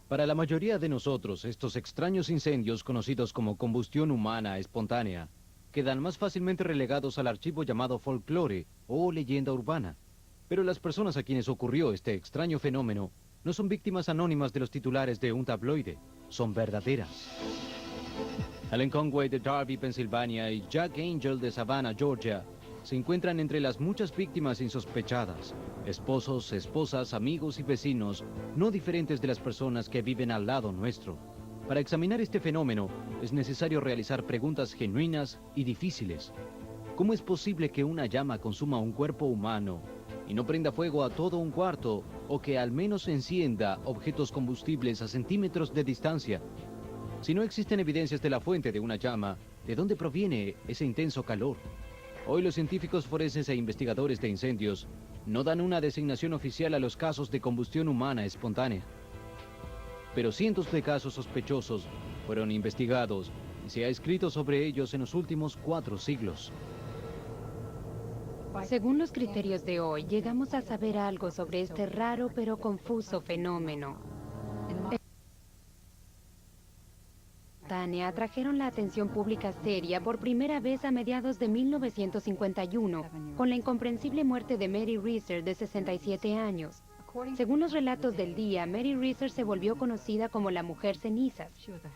Para la mayoría de nosotros, estos extraños incendios conocidos como combustión humana espontánea quedan más fácilmente relegados al archivo llamado folclore o leyenda urbana. Pero las personas a quienes ocurrió este extraño fenómeno no son víctimas anónimas de los titulares de un tabloide, son verdaderas. Helen Conway de Darby, Pensilvania, y Jack Angel de Savannah, Georgia, se encuentran entre las muchas víctimas insospechadas, esposos, esposas, amigos y vecinos, no diferentes de las personas que viven al lado nuestro. Para examinar este fenómeno, es necesario realizar preguntas genuinas y difíciles. ¿Cómo es posible que una llama consuma un cuerpo humano y no prenda fuego a todo un cuarto, o que al menos encienda objetos combustibles a centímetros de distancia? Si no existen evidencias de la fuente de una llama, ¿de dónde proviene ese intenso calor? Hoy los científicos forenses e investigadores de incendios no dan una designación oficial a los casos de combustión humana espontánea. Pero cientos de casos sospechosos fueron investigados y se ha escrito sobre ellos en los últimos 4 siglos. Según los criterios de hoy, llegamos a saber algo sobre este raro pero confuso fenómeno. Atrajeron la atención pública seria por primera vez a mediados de 1951, con la incomprensible muerte de Mary Reeser, de 67 años. Según los relatos del día, Mary Reeser se volvió conocida como la Mujer Cenizas.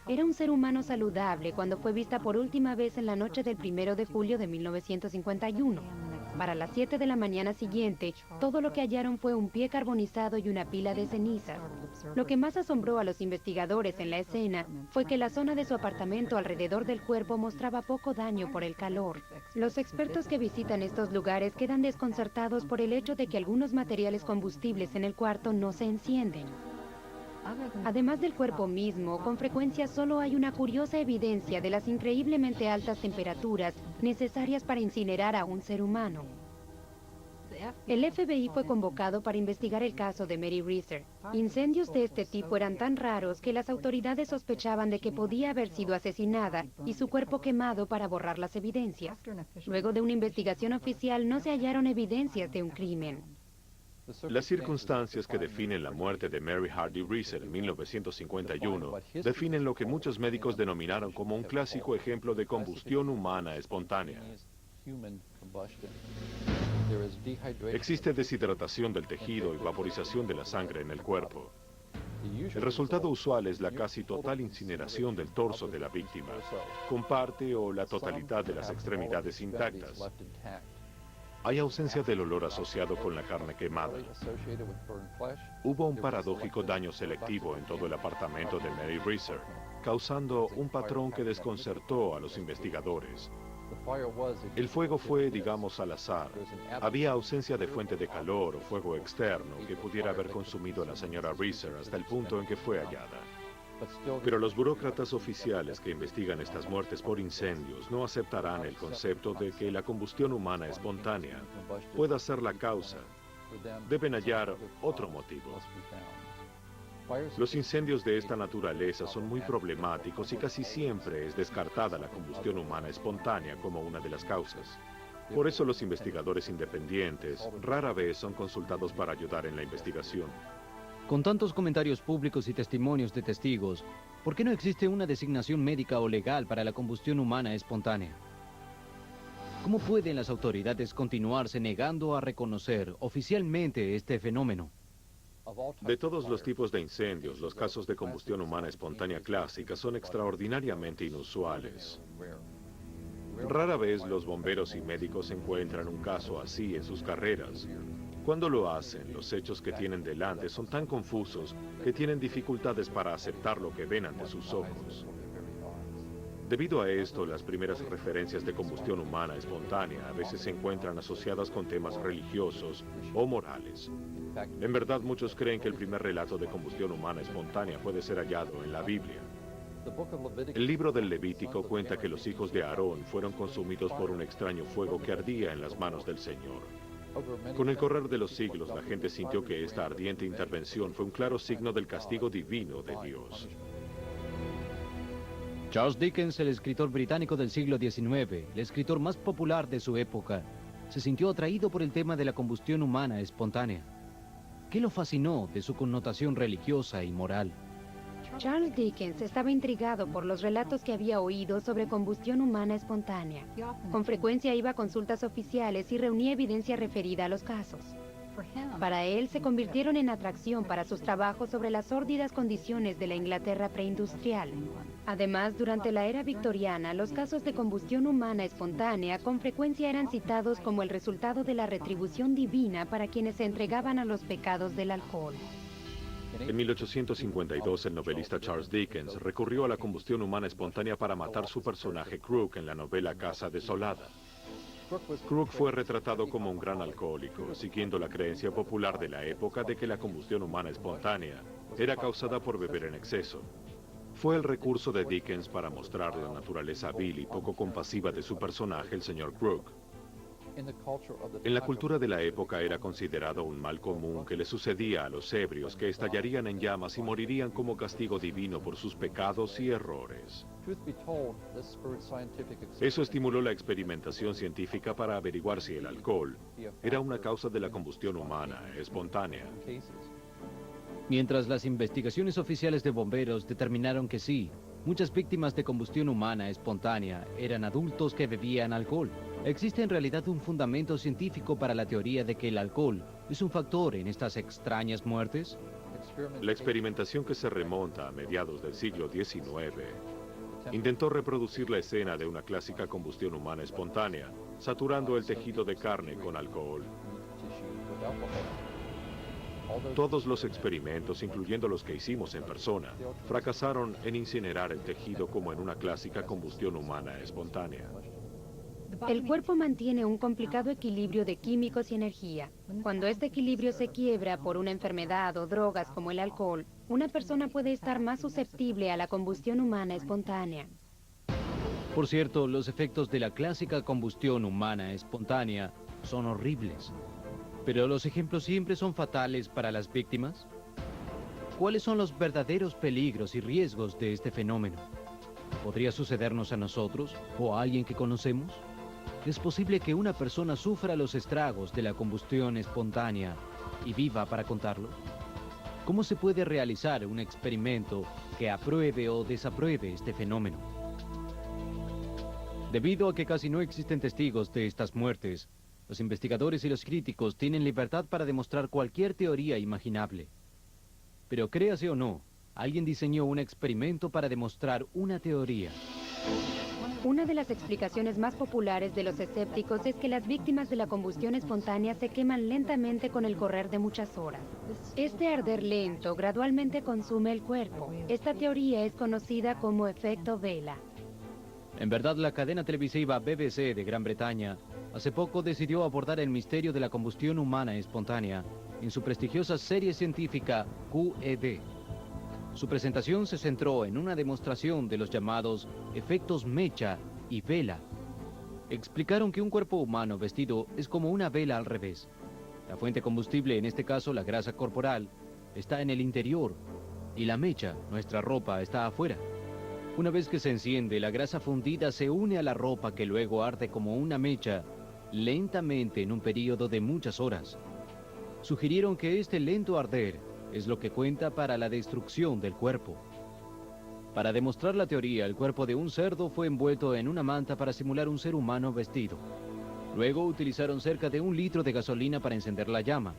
Era un ser humano saludable cuando fue vista por última vez en la noche del 1 de julio de 1951. Para las 7 de la mañana siguiente, todo lo que hallaron fue un pie carbonizado y una pila de cenizas. Lo que más asombró a los investigadores en la escena fue que la zona de su apartamento alrededor del cuerpo mostraba poco daño por el calor. Los expertos que visitan estos lugares quedan desconcertados por el hecho de que algunos materiales combustibles en el cuarto no se encienden. Además del cuerpo mismo, con frecuencia solo hay una curiosa evidencia de las increíblemente altas temperaturas necesarias para incinerar a un ser humano. El FBI fue convocado para investigar el caso de Mary Reeser. Incendios de este tipo eran tan raros que las autoridades sospechaban de que podía haber sido asesinada y su cuerpo quemado para borrar las evidencias. Luego de una investigación oficial no se hallaron evidencias de un crimen. Las circunstancias que definen la muerte de Mary Hardy Reeser en 1951 definen lo que muchos médicos denominaron como un clásico ejemplo de combustión humana espontánea. Existe deshidratación del tejido y vaporización de la sangre en el cuerpo. El resultado usual es la casi total incineración del torso de la víctima, con parte o la totalidad de las extremidades intactas. Hay ausencia del olor asociado con la carne quemada. Hubo un paradójico daño selectivo en todo el apartamento de Mary Reeser, causando un patrón que desconcertó a los investigadores. El fuego fue, digamos, al azar. Había ausencia de fuente de calor o fuego externo que pudiera haber consumido a la señora Reeser hasta el punto en que fue hallada. Pero los burócratas oficiales que investigan estas muertes por incendios no aceptarán el concepto de que la combustión humana espontánea pueda ser la causa. Deben hallar otro motivo. Los incendios de esta naturaleza son muy problemáticos y casi siempre es descartada la combustión humana espontánea como una de las causas. Por eso los investigadores independientes rara vez son consultados para ayudar en la investigación. Con tantos comentarios públicos y testimonios de testigos, ¿por qué no existe una designación médica o legal para la combustión humana espontánea? ¿Cómo pueden las autoridades continuarse negando a reconocer oficialmente este fenómeno? De todos los tipos de incendios, los casos de combustión humana espontánea clásica son extraordinariamente inusuales. Rara vez los bomberos y médicos encuentran un caso así en sus carreras. Cuando lo hacen, los hechos que tienen delante son tan confusos que tienen dificultades para aceptar lo que ven ante sus ojos. Debido a esto, las primeras referencias de combustión humana espontánea a veces se encuentran asociadas con temas religiosos o morales. En verdad, muchos creen que el primer relato de combustión humana espontánea puede ser hallado en la Biblia. El libro del Levítico cuenta que los hijos de Aarón fueron consumidos por un extraño fuego que ardía en las manos del Señor. Con el correr de los siglos, la gente sintió que esta ardiente intervención fue un claro signo del castigo divino de Dios. Charles Dickens, el escritor británico del siglo XIX, el escritor más popular de su época, se sintió atraído por el tema de la combustión humana espontánea. ¿Qué lo fascinó de su connotación religiosa y moral? Charles Dickens estaba intrigado por los relatos que había oído sobre combustión humana espontánea. Con frecuencia iba a consultas oficiales y reunía evidencia referida a los casos. Para él, se convirtieron en atracción para sus trabajos sobre las sórdidas condiciones de la Inglaterra preindustrial. Además, durante la era victoriana, los casos de combustión humana espontánea con frecuencia eran citados como el resultado de la retribución divina para quienes se entregaban a los pecados del alcohol. En 1852, el novelista Charles Dickens recurrió a la combustión humana espontánea para matar su personaje Krook en la novela Casa Desolada. Krook fue retratado como un gran alcohólico, siguiendo la creencia popular de la época de que la combustión humana espontánea era causada por beber en exceso. Fue el recurso de Dickens para mostrar la naturaleza vil y poco compasiva de su personaje, el señor Krook. En la cultura de la época era considerado un mal común que le sucedía a los ebrios, que estallarían en llamas y morirían como castigo divino por sus pecados y errores. Eso estimuló la experimentación científica para averiguar si el alcohol era una causa de la combustión humana espontánea. Mientras las investigaciones oficiales de bomberos determinaron que sí, muchas víctimas de combustión humana espontánea eran adultos que bebían alcohol. ¿Existe en realidad un fundamento científico para la teoría de que el alcohol es un factor en estas extrañas muertes? La experimentación, que se remonta a mediados del siglo XIX, intentó reproducir la escena de una clásica combustión humana espontánea, saturando el tejido de carne con alcohol. Todos los experimentos, incluyendo los que hicimos en persona, fracasaron en incinerar el tejido como en una clásica combustión humana espontánea. El cuerpo mantiene un complicado equilibrio de químicos y energía. Cuando este equilibrio se quiebra por una enfermedad o drogas como el alcohol, una persona puede estar más susceptible a la combustión humana espontánea. Por cierto, los efectos de la clásica combustión humana espontánea son horribles. ¿Pero los ejemplos siempre son fatales para las víctimas? ¿Cuáles son los verdaderos peligros y riesgos de este fenómeno? ¿Podría sucedernos a nosotros o a alguien que conocemos? ¿Es posible que una persona sufra los estragos de la combustión espontánea y viva para contarlo? ¿Cómo se puede realizar un experimento que apruebe o desapruebe este fenómeno? Debido a que casi no existen testigos de estas muertes, los investigadores y los críticos tienen libertad para demostrar cualquier teoría imaginable. Pero créase o no, alguien diseñó un experimento para demostrar una teoría. Una de las explicaciones más populares de los escépticos es que las víctimas de la combustión espontánea se queman lentamente con el correr de muchas horas. Este arder lento gradualmente consume el cuerpo. Esta teoría es conocida como efecto vela. En verdad, la cadena televisiva BBC de Gran Bretaña hace poco decidió abordar el misterio de la combustión humana espontánea en su prestigiosa serie científica QED. Su presentación se centró en una demostración de los llamados efectos mecha y vela. Explicaron que un cuerpo humano vestido es como una vela al revés. La fuente combustible, en este caso la grasa corporal, está en el interior y la mecha, nuestra ropa, está afuera. Una vez que se enciende, la grasa fundida se une a la ropa, que luego arde como una mecha, lentamente en un periodo de muchas horas. Sugirieron que este lento arder es lo que cuenta para la destrucción del cuerpo. Para demostrar la teoría, el cuerpo de un cerdo fue envuelto en una manta para simular un ser humano vestido. Luego utilizaron cerca de 1 litro de gasolina para encender la llama.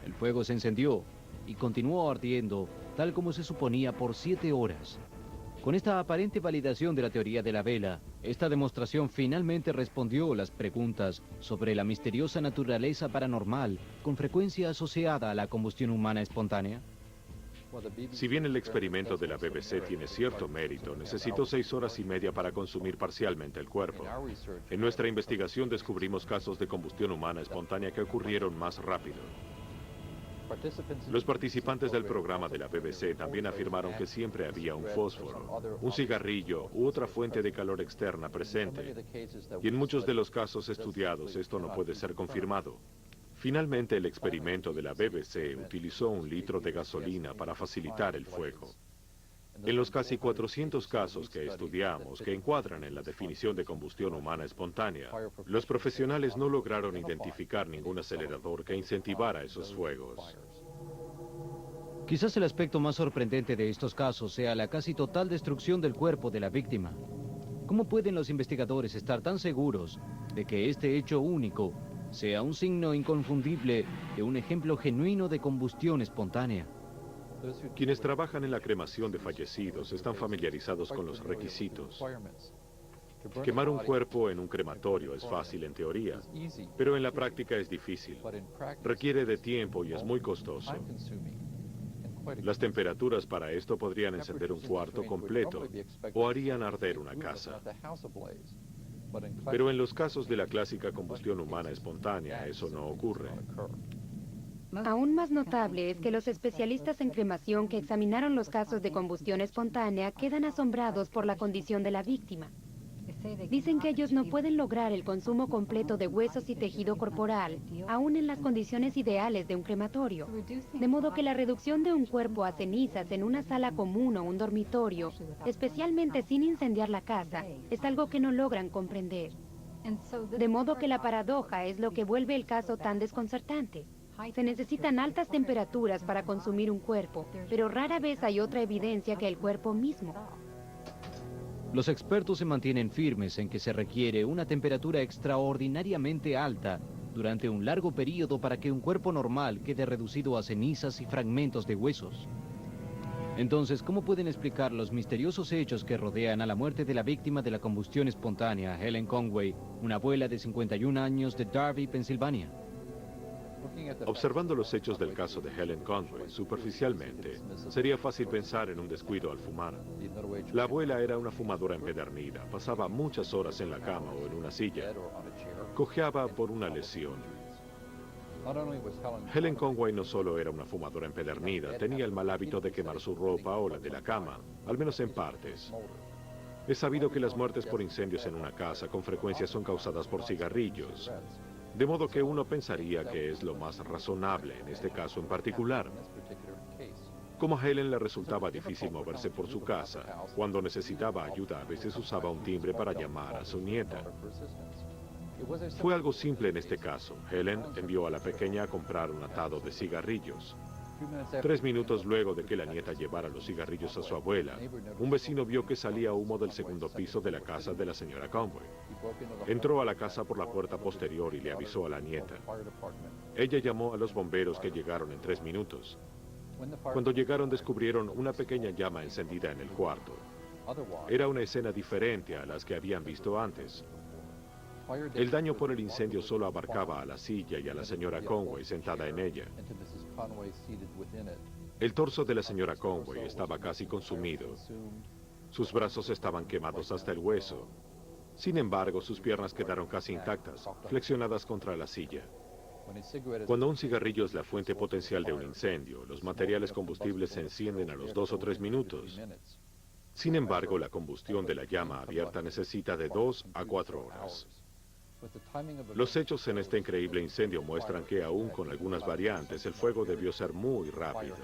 El fuego se encendió y continuó ardiendo, tal como se suponía, por 7 horas. Con esta aparente validación de la teoría de la vela, esta demostración finalmente respondió las preguntas sobre la misteriosa naturaleza paranormal con frecuencia asociada a la combustión humana espontánea. Si bien el experimento de la BBC tiene cierto mérito, necesitó 6 horas y media para consumir parcialmente el cuerpo. En nuestra investigación descubrimos casos de combustión humana espontánea que ocurrieron más rápido. Los participantes del programa de la BBC también afirmaron que siempre había un fósforo, un cigarrillo u otra fuente de calor externa presente, y en muchos de los casos estudiados esto no puede ser confirmado. Finalmente, el experimento de la BBC utilizó 1 litro de gasolina para facilitar el fuego. En los casi 400 casos que estudiamos que encuadran en la definición de combustión humana espontánea, los profesionales no lograron identificar ningún acelerador que incentivara esos fuegos. Quizás el aspecto más sorprendente de estos casos sea la casi total destrucción del cuerpo de la víctima. ¿Cómo pueden los investigadores estar tan seguros de que este hecho único sea un signo inconfundible de un ejemplo genuino de combustión espontánea? Quienes trabajan en la cremación de fallecidos están familiarizados con los requisitos. Quemar un cuerpo en un crematorio es fácil en teoría, pero en la práctica es difícil. Requiere de tiempo y es muy costoso. Las temperaturas para esto podrían encender un cuarto completo o harían arder una casa. Pero en los casos de la clásica combustión humana espontánea, eso no ocurre. Aún más notable es que los especialistas en cremación que examinaron los casos de combustión espontánea quedan asombrados por la condición de la víctima. Dicen que ellos no pueden lograr el consumo completo de huesos y tejido corporal, aún en las condiciones ideales de un crematorio. De modo que la reducción de un cuerpo a cenizas en una sala común o un dormitorio, especialmente sin incendiar la casa, es algo que no logran comprender. De modo que la paradoja es lo que vuelve el caso tan desconcertante. Se necesitan altas temperaturas para consumir un cuerpo, pero rara vez hay otra evidencia que el cuerpo mismo. Los expertos se mantienen firmes en que se requiere una temperatura extraordinariamente alta durante un largo periodo para que un cuerpo normal quede reducido a cenizas y fragmentos de huesos. Entonces, ¿cómo pueden explicar los misteriosos hechos que rodean a la muerte de la víctima de la combustión espontánea, Helen Conway, una abuela de 51 años de Darby, Pensilvania? Observando los hechos del caso de Helen Conway superficialmente, sería fácil pensar en un descuido al fumar. La abuela era una fumadora empedernida, pasaba muchas horas en la cama o en una silla, cojeaba por una lesión. Helen Conway no solo era una fumadora empedernida, tenía el mal hábito de quemar su ropa o la de la cama, al menos en partes. Es sabido que las muertes por incendios en una casa con frecuencia son causadas por cigarrillos. De modo que uno pensaría que es lo más razonable en este caso en particular. Como a Helen le resultaba difícil moverse por su casa, cuando necesitaba ayuda a veces usaba un timbre para llamar a su nieta. Fue algo simple en este caso. Helen envió a la pequeña a comprar un atado de cigarrillos. 3 minutos luego de que la nieta llevara los cigarrillos a su abuela, un vecino vio que salía humo del segundo piso de la casa de la señora Conway. Entró a la casa por la puerta posterior y le avisó a la nieta. Ella llamó a los bomberos que llegaron en 3 minutos. Cuando llegaron descubrieron una pequeña llama encendida en el cuarto. Era una escena diferente a las que habían visto antes. El daño por el incendio solo abarcaba a la silla y a la señora Conway sentada en ella. El torso de la señora Conway estaba casi consumido. Sus brazos estaban quemados hasta el hueso. Sin embargo, sus piernas quedaron casi intactas, flexionadas contra la silla. Cuando un cigarrillo es la fuente potencial de un incendio, los materiales combustibles se encienden a los 2 o 3 minutos. Sin embargo, la combustión de la llama abierta necesita de 2 a 4 horas. Los hechos en este increíble incendio muestran que aún con algunas variantes, el fuego debió ser muy rápido.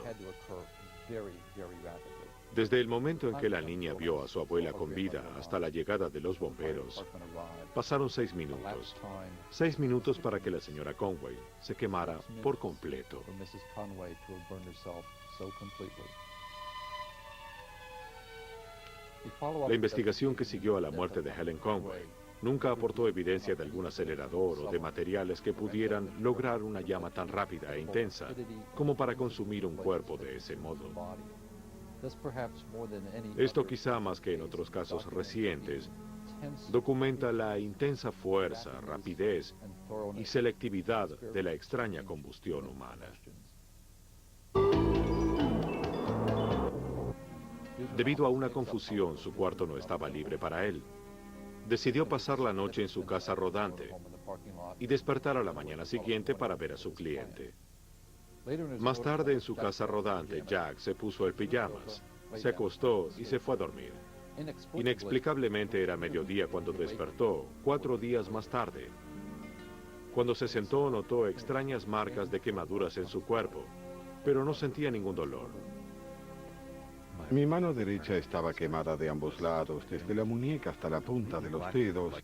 Desde el momento en que la niña vio a su abuela con vida hasta la llegada de los bomberos, pasaron 6 minutos. 6 minutos para que la señora Conway se quemara por completo. La investigación que siguió a la muerte de Helen Conway nunca aportó evidencia de algún acelerador o de materiales que pudieran lograr una llama tan rápida e intensa como para consumir un cuerpo de ese modo. Esto quizá más que en otros casos recientes, documenta la intensa fuerza, rapidez y selectividad de la extraña combustión humana. Debido a una confusión, su cuarto no estaba libre para él. Decidió pasar la noche en su casa rodante y despertar a la mañana siguiente para ver a su cliente. Más tarde en su casa rodante, Jack se puso el pijamas, se acostó y se fue a dormir. Inexplicablemente era mediodía cuando despertó, 4 días más tarde. Cuando se sentó notó extrañas marcas de quemaduras en su cuerpo, pero no sentía ningún dolor. Mi mano derecha estaba quemada de ambos lados, desde la muñeca hasta la punta de los dedos,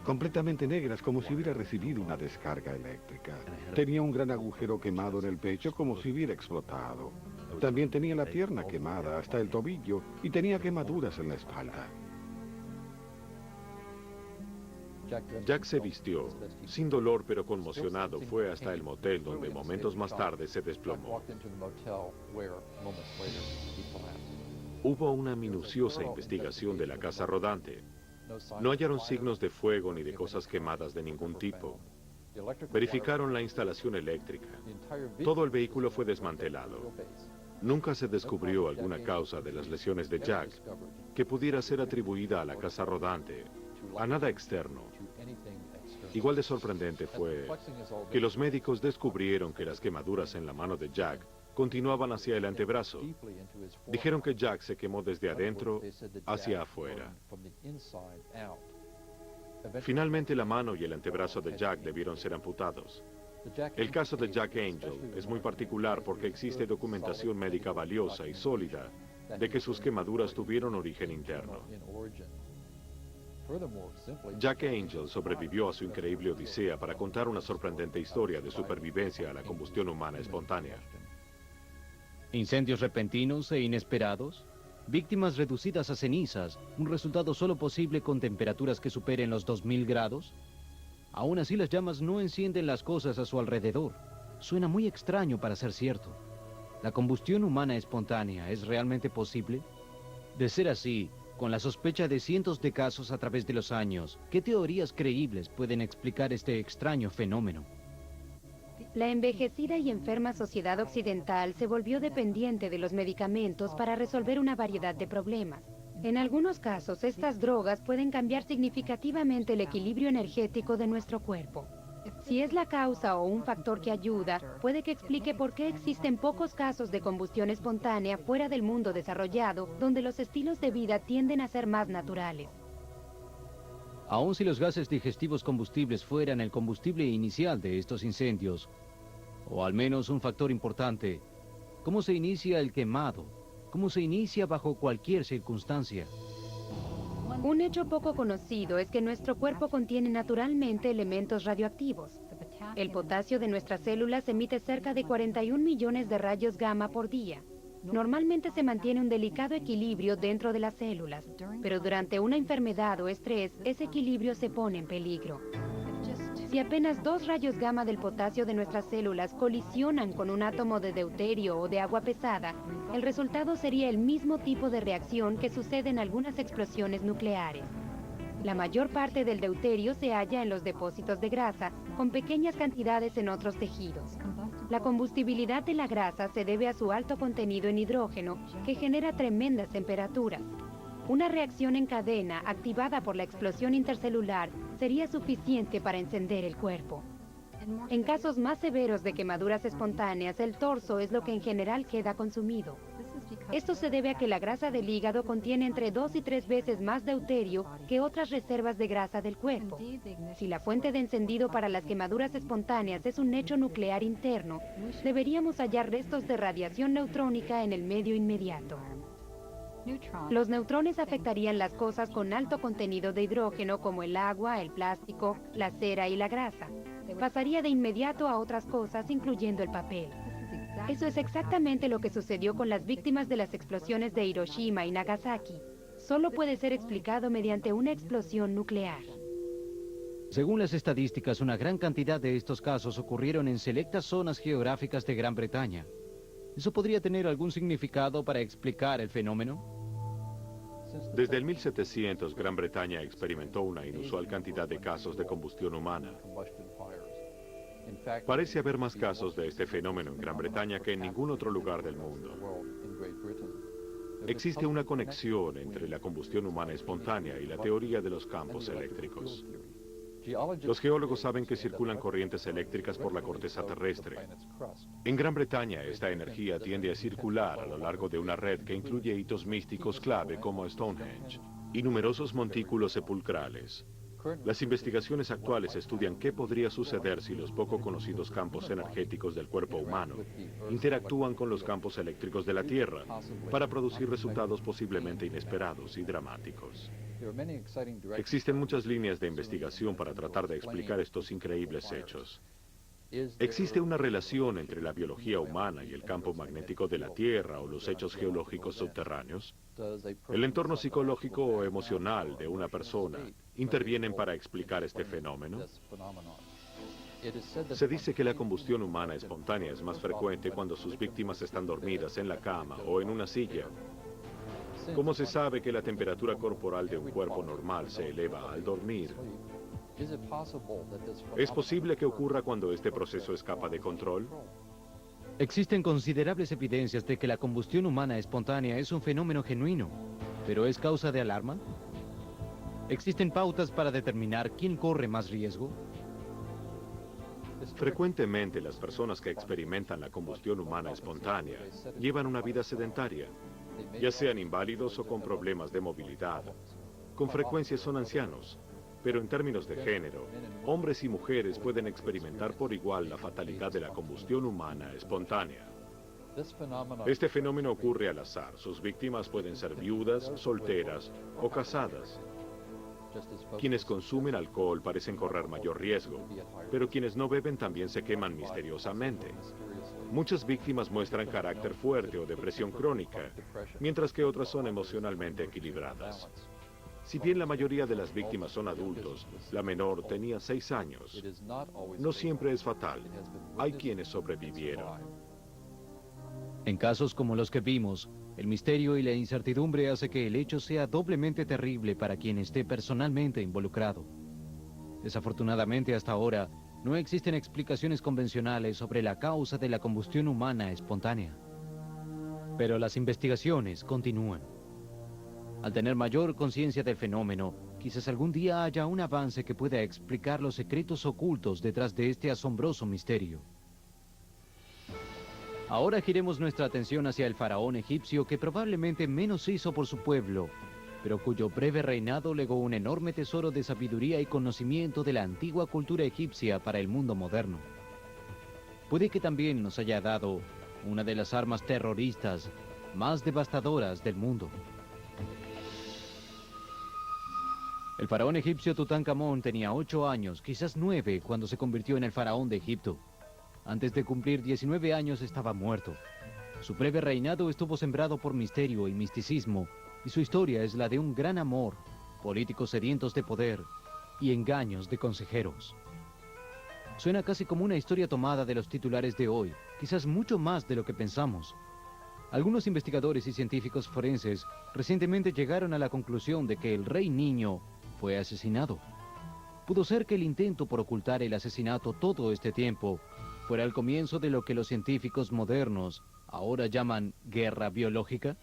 completamente negras, como si hubiera recibido una descarga eléctrica. Tenía un gran agujero quemado en el pecho, como si hubiera explotado. También tenía la pierna quemada hasta el tobillo y tenía quemaduras en la espalda. Jack se vistió. Sin dolor pero conmocionado, fue hasta el motel donde momentos más tarde se desplomó. Hubo una minuciosa investigación de la casa rodante. No hallaron signos de fuego ni de cosas quemadas de ningún tipo. Verificaron la instalación eléctrica. Todo el vehículo fue desmantelado. Nunca se descubrió alguna causa de las lesiones de Jack que pudiera ser atribuida a la casa rodante, a nada externo. Igual de sorprendente fue que los médicos descubrieron que las quemaduras en la mano de Jack continuaban hacia el antebrazo. Dijeron que Jack se quemó desde adentro hacia afuera. Finalmente la mano y el antebrazo de Jack debieron ser amputados. El caso de Jack Angel es muy particular porque existe documentación médica valiosa y sólida de que sus quemaduras tuvieron origen interno. Jack Angel sobrevivió a su increíble odisea para contar una sorprendente historia de supervivencia a la combustión humana espontánea. Incendios repentinos e inesperados, víctimas reducidas a cenizas, un resultado solo posible con temperaturas que superen los 2000 grados. Aún así las llamas no encienden las cosas a su alrededor. Suena muy extraño para ser cierto. ¿La combustión humana espontánea es realmente posible? De ser así, con la sospecha de cientos de casos a través de los años, ¿qué teorías creíbles pueden explicar este extraño fenómeno? La envejecida y enferma sociedad occidental se volvió dependiente de los medicamentos para resolver una variedad de problemas. En algunos casos, estas drogas pueden cambiar significativamente el equilibrio energético de nuestro cuerpo. Si es la causa o un factor que ayuda, puede que explique por qué existen pocos casos de combustión espontánea fuera del mundo desarrollado, donde los estilos de vida tienden a ser más naturales. Aun si los gases digestivos combustibles fueran el combustible inicial de estos incendios, o al menos un factor importante, ¿cómo se inicia el quemado? ¿Cómo se inicia bajo cualquier circunstancia? Un hecho poco conocido es que nuestro cuerpo contiene naturalmente elementos radioactivos. El potasio de nuestras células emite cerca de 41 millones de rayos gamma por día. Normalmente se mantiene un delicado equilibrio dentro de las células, pero durante una enfermedad o estrés, ese equilibrio se pone en peligro. Si apenas 2 rayos gamma del potasio de nuestras células colisionan con un átomo de deuterio o de agua pesada, el resultado sería el mismo tipo de reacción que sucede en algunas explosiones nucleares. La mayor parte del deuterio se halla en los depósitos de grasa, con pequeñas cantidades en otros tejidos. La combustibilidad de la grasa se debe a su alto contenido en hidrógeno, que genera tremendas temperaturas. Una reacción en cadena activada por la explosión intercelular sería suficiente para encender el cuerpo. En casos más severos de quemaduras espontáneas, el torso es lo que en general queda consumido. Esto se debe a que la grasa del hígado contiene entre 2 y 3 veces más deuterio que otras reservas de grasa del cuerpo. Si la fuente de encendido para las quemaduras espontáneas es un hecho nuclear interno, deberíamos hallar restos de radiación neutrónica en el medio inmediato. Los neutrones afectarían las cosas con alto contenido de hidrógeno como el agua, el plástico, la cera y la grasa. Pasaría de inmediato a otras cosas, incluyendo el papel. Eso es exactamente lo que sucedió con las víctimas de las explosiones de Hiroshima y Nagasaki. Solo puede ser explicado mediante una explosión nuclear. Según las estadísticas, una gran cantidad de estos casos ocurrieron en selectas zonas geográficas de Gran Bretaña. ¿Eso podría tener algún significado para explicar el fenómeno? Desde el 1700, Gran Bretaña experimentó una inusual cantidad de casos de combustión humana. Parece haber más casos de este fenómeno en Gran Bretaña que en ningún otro lugar del mundo. Existe una conexión entre la combustión humana espontánea y la teoría de los campos eléctricos. Los geólogos saben que circulan corrientes eléctricas por la corteza terrestre. En Gran Bretaña, esta energía tiende a circular a lo largo de una red que incluye hitos místicos clave como Stonehenge y numerosos montículos sepulcrales. Las investigaciones actuales estudian qué podría suceder si los poco conocidos campos energéticos del cuerpo humano interactúan con los campos eléctricos de la Tierra para producir resultados posiblemente inesperados y dramáticos. Existen muchas líneas de investigación para tratar de explicar estos increíbles hechos. ¿Existe una relación entre la biología humana y el campo magnético de la Tierra o los hechos geológicos subterráneos? ¿El entorno psicológico o emocional de una persona intervienen para explicar este fenómeno? Se dice que la combustión humana espontánea es más frecuente cuando sus víctimas están dormidas en la cama o en una silla. ¿Cómo se sabe que la temperatura corporal de un cuerpo normal se eleva al dormir? ¿Es posible que ocurra cuando este proceso escapa de control? Existen considerables evidencias de que la combustión humana espontánea es un fenómeno genuino, pero ¿es causa de alarma? ¿Existen pautas para determinar quién corre más riesgo? Frecuentemente las personas que experimentan la combustión humana espontánea llevan una vida sedentaria, ya sean inválidos o con problemas de movilidad. Con frecuencia son ancianos, pero en términos de género, hombres y mujeres pueden experimentar por igual la fatalidad de la combustión humana espontánea. Este fenómeno ocurre al azar. Sus víctimas pueden ser viudas, solteras o casadas. Quienes consumen alcohol parecen correr mayor riesgo, pero quienes no beben también se queman misteriosamente. Muchas víctimas muestran carácter fuerte o depresión crónica, mientras que otras son emocionalmente equilibradas. Si bien la mayoría de las víctimas son adultos, la menor tenía 6 años. No siempre es fatal. Hay quienes sobrevivieron. En casos como los que vimos, el misterio y la incertidumbre hace que el hecho sea doblemente terrible para quien esté personalmente involucrado. Desafortunadamente, hasta ahora, no existen explicaciones convencionales sobre la causa de la combustión humana espontánea. Pero las investigaciones continúan. Al tener mayor conciencia del fenómeno, quizás algún día haya un avance que pueda explicar los secretos ocultos detrás de este asombroso misterio. Ahora giremos nuestra atención hacia el faraón egipcio que probablemente menos hizo por su pueblo, pero cuyo breve reinado legó un enorme tesoro de sabiduría y conocimiento de la antigua cultura egipcia para el mundo moderno. Puede que también nos haya dado una de las armas terroristas más devastadoras del mundo. El faraón egipcio Tutankamón tenía 8 años, quizás 9, cuando se convirtió en el faraón de Egipto. Antes de cumplir 19 años estaba muerto. Su breve reinado estuvo sembrado por misterio y misticismo, y su historia es la de un gran amor, políticos sedientos de poder y engaños de consejeros. Suena casi como una historia tomada de los titulares de hoy, quizás mucho más de lo que pensamos. Algunos investigadores y científicos forenses recientemente llegaron a la conclusión de que el rey niño fue asesinado. Pudo ser que el intento por ocultar el asesinato todo este tiempo fuera el comienzo de lo que los científicos modernos ahora llaman guerra biológica.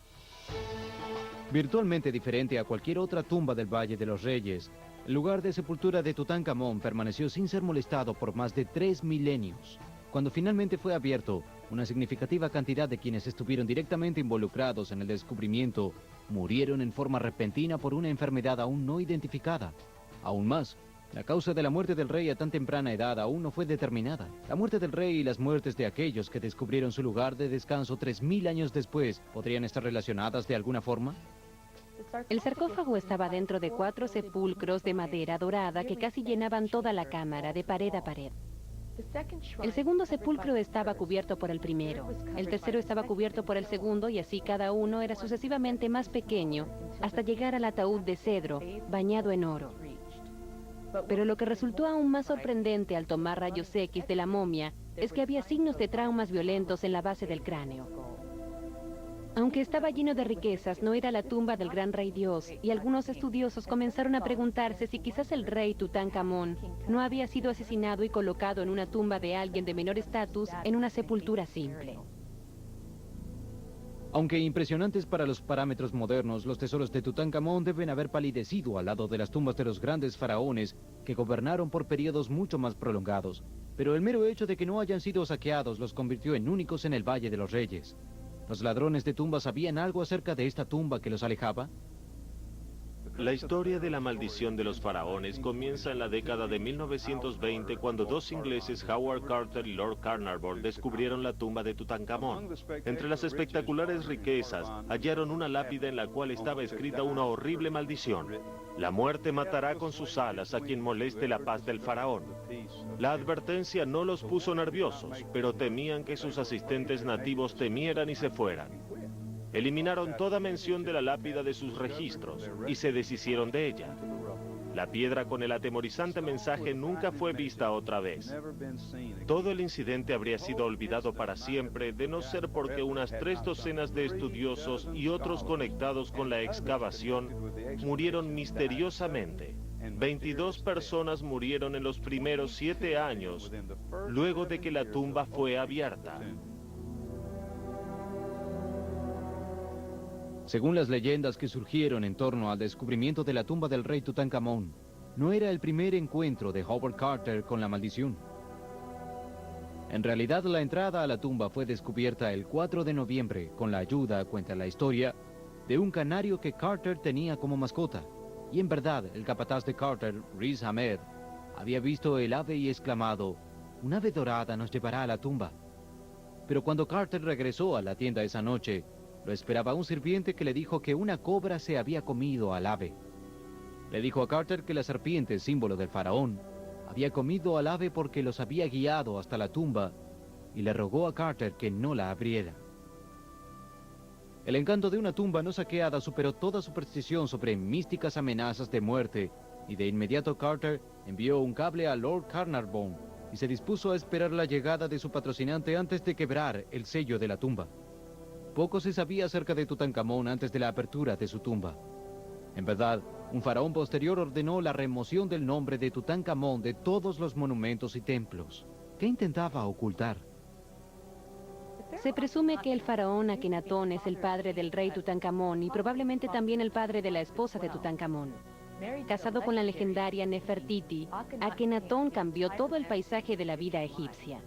Virtualmente diferente a cualquier otra tumba del Valle de los Reyes, el lugar de sepultura de Tutankamón permaneció sin ser molestado por más de 3 milenios. Cuando finalmente fue abierto, una significativa cantidad de quienes estuvieron directamente involucrados en el descubrimiento murieron en forma repentina por una enfermedad aún no identificada. Aún más, la causa de la muerte del rey a tan temprana edad aún no fue determinada. La muerte del rey y las muertes de aquellos que descubrieron su lugar de descanso 3000 años después, ¿podrían estar relacionadas de alguna forma? El sarcófago estaba dentro de 4 sepulcros de madera dorada que casi llenaban toda la cámara, de pared a pared. El segundo sepulcro estaba cubierto por el primero, el tercero estaba cubierto por el segundo y así cada uno era sucesivamente más pequeño hasta llegar al ataúd de cedro, bañado en oro. Pero lo que resultó aún más sorprendente al tomar rayos X de la momia es que había signos de traumas violentos en la base del cráneo. Aunque estaba lleno de riquezas, no era la tumba del gran rey Dios, y algunos estudiosos comenzaron a preguntarse si quizás el rey Tutankamón no había sido asesinado y colocado en una tumba de alguien de menor estatus en una sepultura simple. Aunque impresionantes para los parámetros modernos, los tesoros de Tutankamón deben haber palidecido al lado de las tumbas de los grandes faraones que gobernaron por periodos mucho más prolongados. Pero el mero hecho de que no hayan sido saqueados los convirtió en únicos en el Valle de los Reyes. ¿Los ladrones de tumbas sabían algo acerca de esta tumba que los alejaba? La historia de la maldición de los faraones comienza en la década de 1920 cuando dos ingleses, Howard Carter y Lord Carnarvon, descubrieron la tumba de Tutankamón. Entre las espectaculares riquezas, hallaron una lápida en la cual estaba escrita una horrible maldición. La muerte matará con sus alas a quien moleste la paz del faraón. La advertencia no los puso nerviosos, pero temían que sus asistentes nativos temieran y se fueran. Eliminaron toda mención de la lápida de sus registros y se deshicieron de ella. La piedra con el atemorizante mensaje nunca fue vista otra vez. Todo el incidente habría sido olvidado para siempre, de no ser porque unas 3 docenas de estudiosos y otros conectados con la excavación murieron misteriosamente. 22 personas murieron en los primeros 7 años, luego de que la tumba fue abierta. Según las leyendas que surgieron en torno al descubrimiento de la tumba del rey Tutankamón, no era el primer encuentro de Howard Carter con la maldición. En realidad, la entrada a la tumba fue descubierta el 4 de noviembre con la ayuda, cuenta la historia, de un canario que Carter tenía como mascota. Y en verdad, el capataz de Carter, Riz Ahmed, había visto el ave y exclamado: "Un ave dorada nos llevará a la tumba". Pero cuando Carter regresó a la tienda esa noche, lo esperaba un sirviente que le dijo que una cobra se había comido al ave. Le dijo a Carter que la serpiente, símbolo del faraón, había comido al ave porque los había guiado hasta la tumba, y le rogó a Carter que no la abriera. El encanto de una tumba no saqueada superó toda superstición sobre místicas amenazas de muerte, y de inmediato Carter envió un cable a Lord Carnarvon y se dispuso a esperar la llegada de su patrocinante antes de quebrar el sello de la tumba. Poco se sabía acerca de Tutankamón antes de la apertura de su tumba. En verdad, un faraón posterior ordenó la remoción del nombre de Tutankamón de todos los monumentos y templos. ¿Qué intentaba ocultar? Se presume que el faraón Akenatón es el padre del rey Tutankamón y probablemente también el padre de la esposa de Tutankamón. Casado con la legendaria Nefertiti, Akenatón cambió todo el paisaje de la vida egipcia.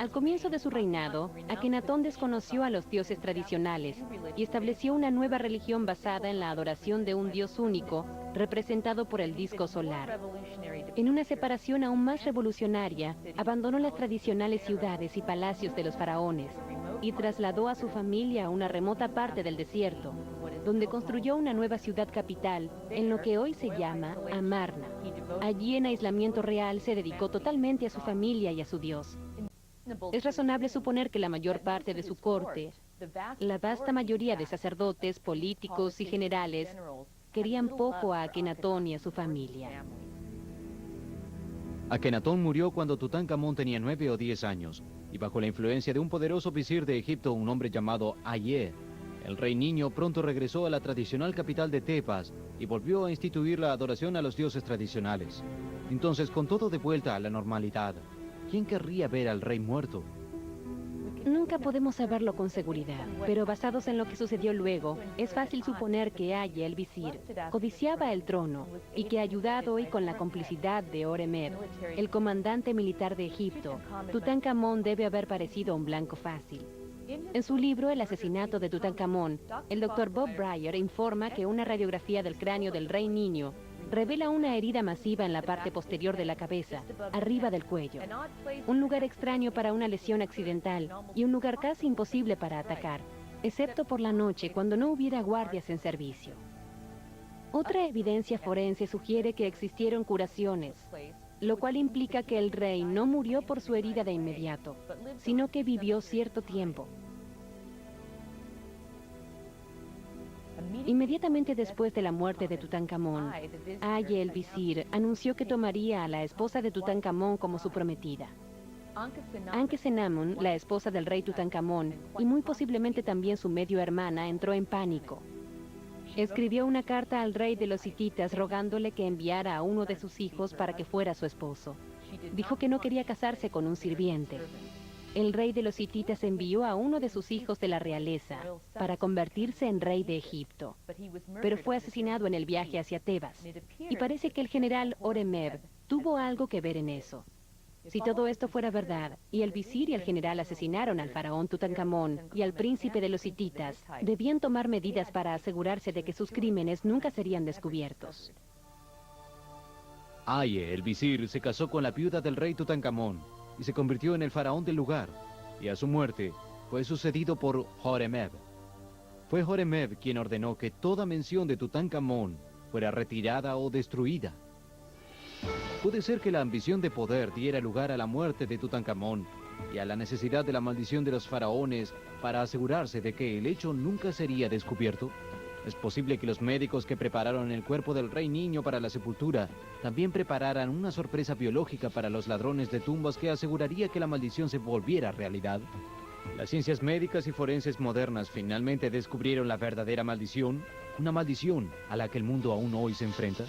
Al comienzo de su reinado, Akenatón desconoció a los dioses tradicionales y estableció una nueva religión basada en la adoración de un dios único, representado por el disco solar. En una separación aún más revolucionaria, abandonó las tradicionales ciudades y palacios de los faraones y trasladó a su familia a una remota parte del desierto, donde construyó una nueva ciudad capital en lo que hoy se llama Amarna. Allí, en aislamiento real, se dedicó totalmente a su familia y a su dios. Es razonable suponer que la mayor parte de su corte, la vasta mayoría de sacerdotes, políticos y generales, querían poco a Akenatón y a su familia. Akenatón murió cuando Tutankamón tenía 9 o 10 años, y bajo la influencia de un poderoso visir de Egipto, un hombre llamado Aye, el rey niño pronto regresó a la tradicional capital de Tebas y volvió a instituir la adoración a los dioses tradicionales. Entonces, con todo de vuelta a la normalidad, ¿quién querría ver al rey muerto? Nunca podemos saberlo con seguridad, pero basados en lo que sucedió luego, es fácil suponer que Aye, el visir, codiciaba el trono y que, ayudado y con la complicidad de Horemheb, el comandante militar de Egipto, Tutankamón debe haber parecido un blanco fácil. En su libro El asesinato de Tutankamón, el Dr. Bob Brier informa que una radiografía del cráneo del rey niño revela una herida masiva en la parte posterior de la cabeza, arriba del cuello. Un lugar extraño para una lesión accidental y un lugar casi imposible para atacar, excepto por la noche cuando no hubiera guardias en servicio. Otra evidencia forense sugiere que existieron curaciones, lo cual implica que el rey no murió por su herida de inmediato, sino que vivió cierto tiempo. Inmediatamente después de la muerte de Tutankamón, Aye el visir anunció que tomaría a la esposa de Tutankamón como su prometida. Ankhesenamun, la esposa del rey Tutankamón, y muy posiblemente también su medio hermana, entró en pánico. Escribió una carta al rey de los hititas rogándole que enviara a uno de sus hijos para que fuera su esposo. Dijo que no quería casarse con un sirviente. El rey de los hititas envió a uno de sus hijos de la realeza para convertirse en rey de Egipto, pero fue asesinado en el viaje hacia Tebas, y parece que el general Horemheb tuvo algo que ver en eso. Si todo esto fuera verdad, y el visir y el general asesinaron al faraón Tutankamón y al príncipe de los hititas, debían tomar medidas para asegurarse de que sus crímenes nunca serían descubiertos. Aye, el visir, se casó con la viuda del rey Tutankamón y se convirtió en el faraón del lugar, y a su muerte fue sucedido por Horemheb. Fue Horemheb quien ordenó que toda mención de Tutankamón fuera retirada o destruida. Puede ser que la ambición de poder diera lugar a la muerte de Tutankamón y a la necesidad de la maldición de los faraones para asegurarse de que el hecho nunca sería descubierto. Es posible que los médicos que prepararon el cuerpo del rey niño para la sepultura también prepararan una sorpresa biológica para los ladrones de tumbas que aseguraría que la maldición se volviera realidad. Las ciencias médicas y forenses modernas finalmente descubrieron la verdadera maldición, una maldición a la que el mundo aún hoy se enfrenta.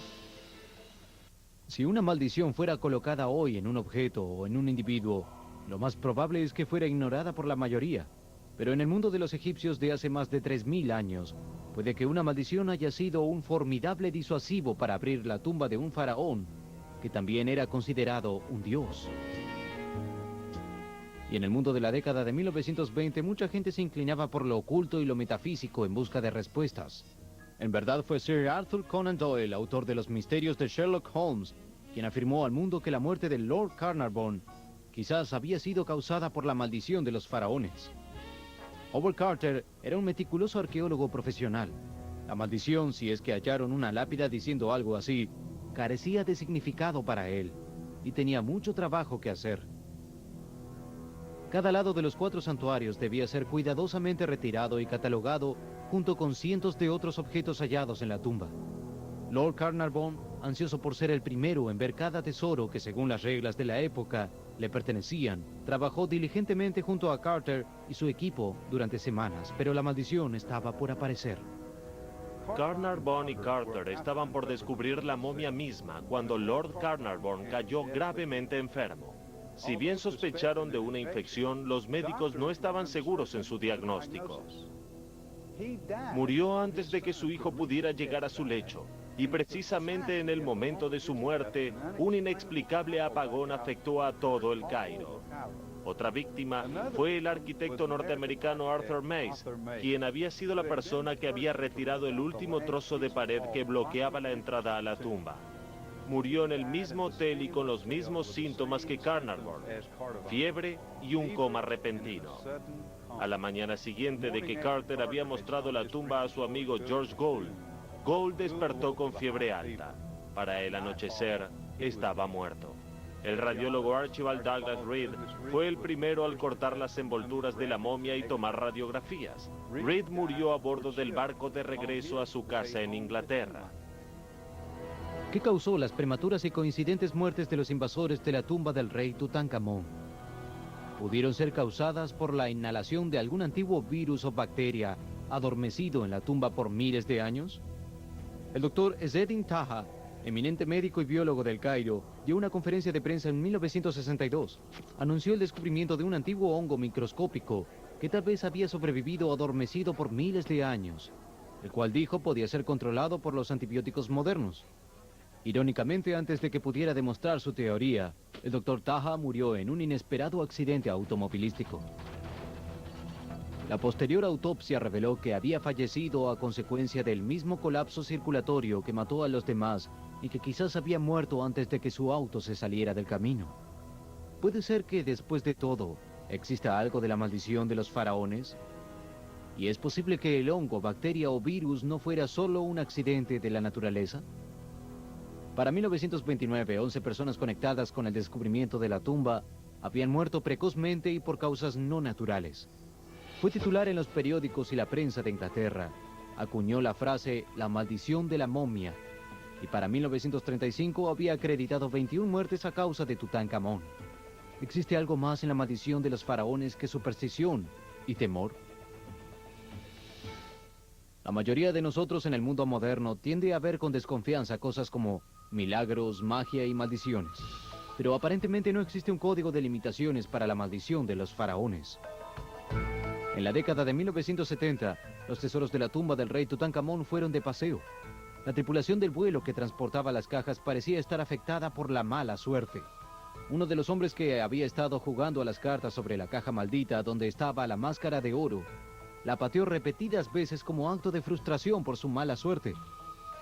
Si una maldición fuera colocada hoy en un objeto o en un individuo, lo más probable es que fuera ignorada por la mayoría. Pero en el mundo de los egipcios de hace más de 3000 años, puede que una maldición haya sido un formidable disuasivo para abrir la tumba de un faraón, que también era considerado un dios. Y en el mundo de la década de 1920, mucha gente se inclinaba por lo oculto y lo metafísico en busca de respuestas. En verdad fue Sir Arthur Conan Doyle, autor de Los misterios de Sherlock Holmes, quien afirmó al mundo que la muerte de Lord Carnarvon quizás había sido causada por la maldición de los faraones. Howard Carter era un meticuloso arqueólogo profesional. La maldición, si es que hallaron una lápida diciendo algo así, carecía de significado para él, y tenía mucho trabajo que hacer. Cada lado de los 4 santuarios debía ser cuidadosamente retirado y catalogado junto con cientos de otros objetos hallados en la tumba. Lord Carnarvon, ansioso por ser el primero en ver cada tesoro que según las reglas de la época le pertenecían, trabajó diligentemente junto a Carter y su equipo durante semanas, pero la maldición estaba por aparecer. Carnarvon y Carter estaban por descubrir la momia misma cuando Lord Carnarvon cayó gravemente enfermo. Si bien sospecharon de una infección, los médicos no estaban seguros en su diagnóstico. Murió antes de que su hijo pudiera llegar a su lecho, y precisamente en el momento de su muerte, un inexplicable apagón afectó a todo el Cairo. Otra víctima fue el arquitecto norteamericano Arthur Mace, quien había sido la persona que había retirado el último trozo de pared que bloqueaba la entrada a la tumba. Murió en el mismo hotel y con los mismos síntomas que Carnarvon, fiebre y un coma repentino. A la mañana siguiente de que Carter había mostrado la tumba a su amigo George Gould, Gould despertó con fiebre alta. Para el anochecer, estaba muerto. El radiólogo Archibald Douglas Reed fue el primero al cortar las envolturas de la momia y tomar radiografías. Reed murió a bordo del barco de regreso a su casa en Inglaterra. ¿Qué causó las prematuras y coincidentes muertes de los invasores de la tumba del rey Tutankamón? Pudieron ser causadas por la inhalación de algún antiguo virus o bacteria adormecido en la tumba por miles de años. El doctor Ezzedine Taha, eminente médico y biólogo del Cairo, dio una conferencia de prensa en 1962. Anunció el descubrimiento de un antiguo hongo microscópico que tal vez había sobrevivido adormecido por miles de años, el cual dijo podía ser controlado por los antibióticos modernos. Irónicamente, antes de que pudiera demostrar su teoría, el doctor Taha murió en un inesperado accidente automovilístico. La posterior autopsia reveló que había fallecido a consecuencia del mismo colapso circulatorio que mató a los demás y que quizás había muerto antes de que su auto se saliera del camino. ¿Puede ser que, después de todo, exista algo de la maldición de los faraones? ¿Y es posible que el hongo, bacteria o virus no fuera solo un accidente de la naturaleza? Para 1929, 11 personas conectadas con el descubrimiento de la tumba habían muerto precozmente y por causas no naturales. Fue titular en los periódicos y la prensa de Inglaterra. Acuñó la frase «la maldición de la momia» y para 1935 había acreditado 21 muertes a causa de Tutankamón. ¿Existe algo más en la maldición de los faraones que superstición y temor? La mayoría de nosotros en el mundo moderno tiende a ver con desconfianza cosas como milagros, magia y maldiciones. Pero aparentemente no existe un código de limitaciones para la maldición de los faraones. En la década de 1970, los tesoros de la tumba del rey Tutankamón fueron de paseo. La tripulación del vuelo que transportaba las cajas parecía estar afectada por la mala suerte. Uno de los hombres que había estado jugando a las cartas sobre la caja maldita donde estaba la máscara de oro, la pateó repetidas veces como acto de frustración por su mala suerte.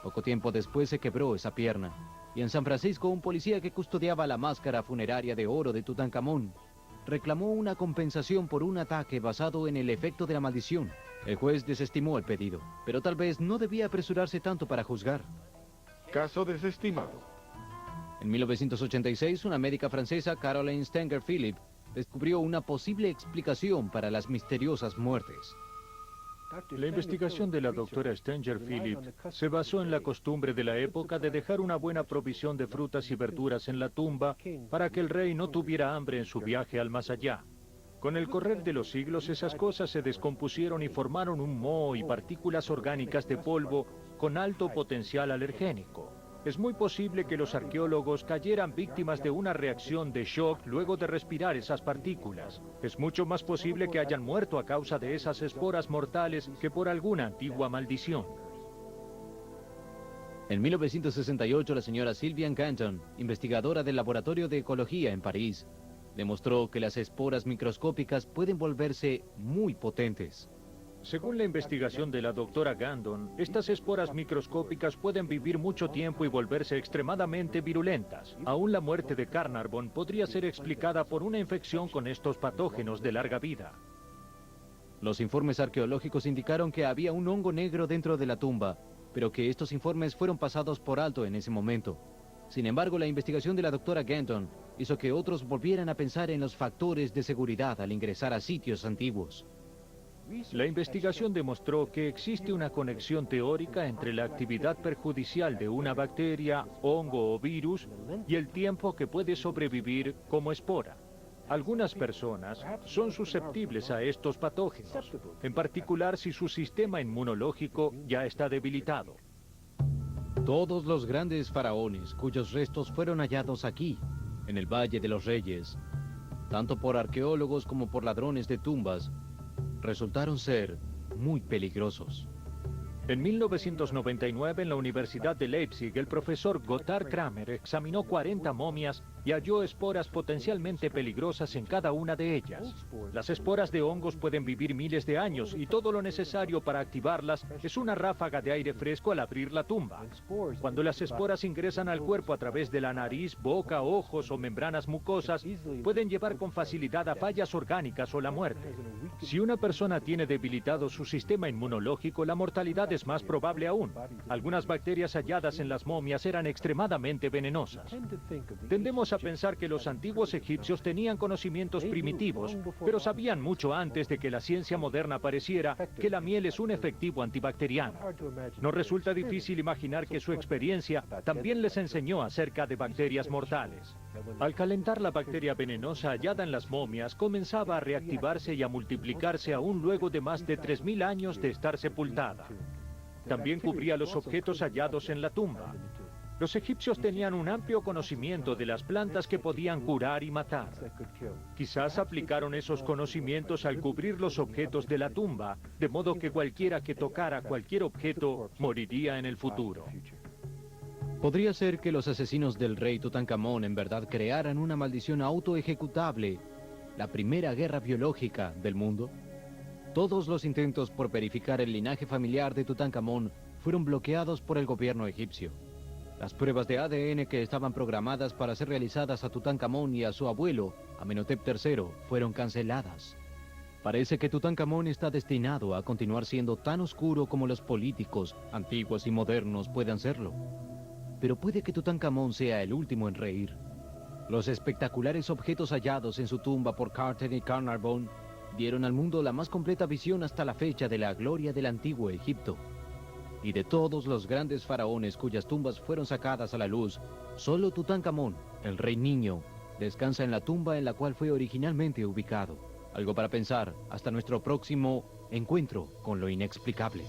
Poco tiempo después se quebró esa pierna, y en San Francisco un policía que custodiaba la máscara funeraria de oro de Tutankamón reclamó una compensación por un ataque basado en el efecto de la maldición. El juez desestimó el pedido, pero tal vez no debía apresurarse tanto para juzgar. Caso desestimado. En 1986, una médica francesa, Caroline Stenger-Philip, descubrió una posible explicación para las misteriosas muertes. La investigación de la doctora Stenger-Philip se basó en la costumbre de la época de dejar una buena provisión de frutas y verduras en la tumba para que el rey no tuviera hambre en su viaje al más allá. Con el correr de los siglos, esas cosas se descompusieron y formaron un moho y partículas orgánicas de polvo con alto potencial alergénico. Es muy posible que los arqueólogos cayeran víctimas de una reacción de shock luego de respirar esas partículas. Es mucho más posible que hayan muerto a causa de esas esporas mortales que por alguna antigua maldición. En 1968, la señora Sylviane Canton, investigadora del Laboratorio de Ecología en París, demostró que las esporas microscópicas pueden volverse muy potentes. Según la investigación de la doctora Gandon, estas esporas microscópicas pueden vivir mucho tiempo y volverse extremadamente virulentas. Aún la muerte de Carnarvon podría ser explicada por una infección con estos patógenos de larga vida. Los informes arqueológicos indicaron que había un hongo negro dentro de la tumba, pero que estos informes fueron pasados por alto en ese momento. Sin embargo, la investigación de la doctora Gandon hizo que otros volvieran a pensar en los factores de seguridad al ingresar a sitios antiguos. La investigación demostró que existe una conexión teórica entre la actividad perjudicial de una bacteria, hongo o virus y el tiempo que puede sobrevivir como espora. Algunas personas son susceptibles a estos patógenos, en particular si su sistema inmunológico ya está debilitado. Todos los grandes faraones cuyos restos fueron hallados aquí, en el Valle de los Reyes, tanto por arqueólogos como por ladrones de tumbas, resultaron ser muy peligrosos. En 1999, en la Universidad de Leipzig, el profesor Gotthard Kramer examinó 40 momias y halló esporas potencialmente peligrosas en cada una de ellas. Las esporas de hongos pueden vivir miles de años y todo lo necesario para activarlas es una ráfaga de aire fresco al abrir la tumba. Cuando las esporas ingresan al cuerpo a través de la nariz, boca, ojos o membranas mucosas, pueden llevar con facilidad a fallas orgánicas o la muerte. Si una persona tiene debilitado su sistema inmunológico, la mortalidad es más probable aún. Algunas bacterias halladas en las momias eran extremadamente venenosas. Tendemos a pensar que los antiguos egipcios tenían conocimientos primitivos, pero sabían mucho antes de que la ciencia moderna apareciera que la miel es un efectivo antibacteriano. Nos resulta difícil imaginar que su experiencia también les enseñó acerca de bacterias mortales. Al calentar la bacteria venenosa hallada en las momias, comenzaba a reactivarse y a multiplicarse aún luego de más de 3000 años de estar sepultada. También cubría los objetos hallados en la tumba. Los egipcios tenían un amplio conocimiento de las plantas que podían curar y matar. Quizás aplicaron esos conocimientos al cubrir los objetos de la tumba, de modo que cualquiera que tocara cualquier objeto moriría en el futuro. ¿Podría ser que los asesinos del rey Tutankamón en verdad crearan una maldición autoejecutable, la primera guerra biológica del mundo? Todos los intentos por verificar el linaje familiar de Tutankamón fueron bloqueados por el gobierno egipcio. Las pruebas de ADN que estaban programadas para ser realizadas a Tutankamón y a su abuelo, Amenhotep III, fueron canceladas. Parece que Tutankamón está destinado a continuar siendo tan oscuro como los políticos, antiguos y modernos, puedan serlo. Pero puede que Tutankamón sea el último en reír. Los espectaculares objetos hallados en su tumba por Carter y Carnarvon dieron al mundo la más completa visión hasta la fecha de la gloria del antiguo Egipto. Y de todos los grandes faraones cuyas tumbas fueron sacadas a la luz, solo Tutankamón, el rey niño, descansa en la tumba en la cual fue originalmente ubicado. Algo para pensar hasta nuestro próximo encuentro con lo inexplicable.